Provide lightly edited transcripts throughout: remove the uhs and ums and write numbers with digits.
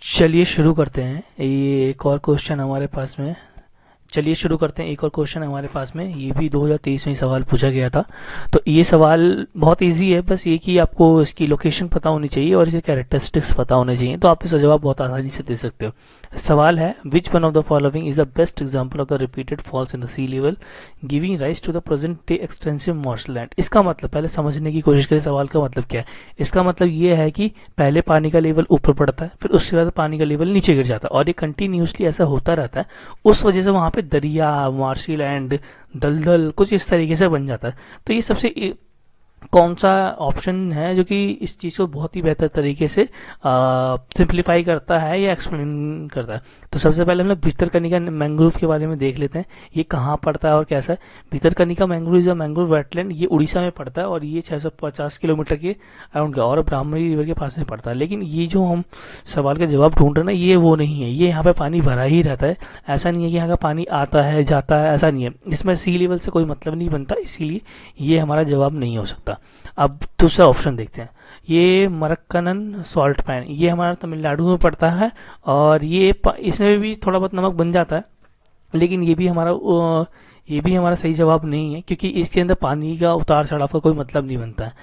चलिए शुरू करते हैं। ये एक और क्वेश्चन हमारे पास में चलिए शुरू करते हैं। एक और क्वेश्चन हमारे पास में, ये भी 2023 में ही सवाल पूछा गया था। तो ये सवाल बहुत इजी है, बस ये कि आपको इसकी लोकेशन पता होनी चाहिए और इसके कैरेक्टरिस्टिक्स पता होने चाहिए, तो आप इसका जवाब बहुत आसानी से दे सकते हो। सवाल है, which one of the following is the best example of the repeated falls in the sea level giving rise to the present day extensive marshland. इसका मतलब पहले समझने की कोशिश करें, सवाल का मतलब क्या है। इसका मतलब ये है कि पहले पानी का लेवल ऊपर पड़ता है, फिर उसके बाद पानी का लेवल नीचे गिर जाता है, और ये कंटिन्यूसली ऐसा होता रहता है। उस वजह से वहां पे दरिया, मार्शी लैंड, दलदल कुछ इस तरीके से बन जाता है। तो ये सबसे कौन सा ऑप्शन है जो कि इस चीज को बहुत ही बेहतर तरीके से सिंप्लीफाई करता है या एक्सप्लेन करता है। तो सबसे पहले हम लोग भितरकनिका मैंग्रोव के बारे में देख लेते हैं, ये कहाँ पड़ता है और कैसा है। Bhitarkanika mangrove is a mangrove wetland, ये उड़ीसा में पड़ता है और ये 650 किलोमीटर के अराउंड का और ब्राह्मणी रिवर के पास में पड़ता है। लेकिन ये जो हम सवाल का जवाब ढूंढ रहे हैं ना, ये वो नहीं है। ये यहाँ पे पानी भरा ही रहता है, ऐसा नहीं है कि यहाँ का पानी आता है जाता है, ऐसा नहीं है। इसमें सी लेवल से कोई मतलब नहीं बनता, इसीलिए ये हमारा जवाब नहीं हो सकता। अब दूसरा ऑप्शन देखते हैं, ये मरक्कनन सॉल्ट पैन, ये हमारा तमिलनाडु में पड़ता है और इसमें भी थोड़ा बहुत नमक बन जाता है, लेकिन ये भी हमारा सही जवाब नहीं है, क्योंकि इसके अंदर पानी का उतार चढ़ाव का कोई मतलब नहीं बनता है।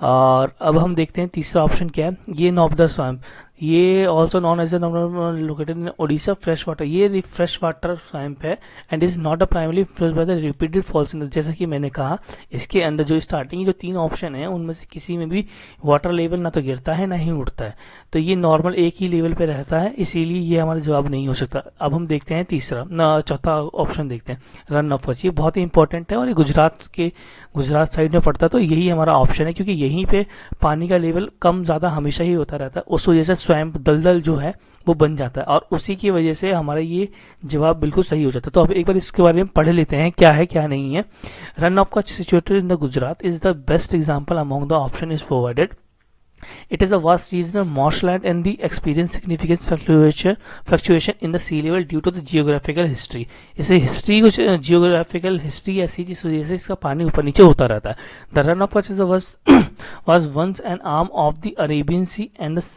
और अब हम देखते हैं तीसरा ऑप्शन क्या है, ये नॉबदा स्वैम्प, ये also known as located in Odisha fresh water, ये फ्रेश वाटर स्वैम्प है and is not a primary influence by the repeated falls in. जैसा कि मैंने कहा, इसके अंदर जो स्टार्टिंग जो तीन ऑप्शन है उनमें से किसी में भी वाटर लेवल ना तो गिरता है ना ही उठता है, तो ये नॉर्मल एक ही लेवल पे रहता है, इसीलिए ये हमारा जवाब नहीं हो सकता। अब हम देखते हैं चौथा ऑप्शन देखते हैं, रन ऑफ कच्छ, ये बहुत ही इंपॉर्टेंट है और ये गुजरात साइड में पड़ता है, तो यही हमारा ऑप्शन है, क्योंकि यहीं पे पानी का लेवल कम ज्यादा हमेशा ही होता रहता है। उस वजह से स्वैम्प दलदल जो है वो बन जाता है और उसी की वजह से हमारा ये जवाब बिल्कुल सही हो जाता है। तो अब एक बार इसके बारे में पढ़ लेते हैं, क्या है क्या नहीं है। Run of Kutch situated in the Gujarat is the best example among the option is provided. It is a vast regional marshland and the experience significant fluctuation in the sea level due to the geographical history. इसे history कुछ geographical history ऐसी जिस वजह से इसका पानी ऊपर नीचे होता रहता है। The run of Kutch was once an arm of the Arabian Sea and the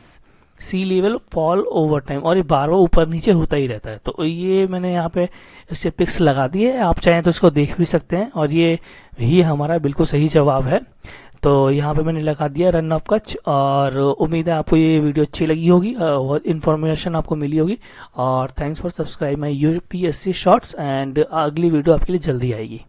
sea level fall over time, और ये बार बार ऊपर नीचे होता ही रहता है। तो ये मैंने यहाँ पे इससे पिक्स लगा दिए, आप चाहें तो इसको देख भी सकते हैं, और ये हमारा बिल्कुल सही जवाब है। तो यहाँ पे मैंने लगा दिया रन ऑफ कच्छ, और उम्मीद है आपको ये वीडियो अच्छी लगी होगी, बहुत इन्फॉर्मेशन आपको मिली होगी। और thanks for subscribe my UPSC shorts, and अगली वीडियो आपके लिए जल्दी आएगी।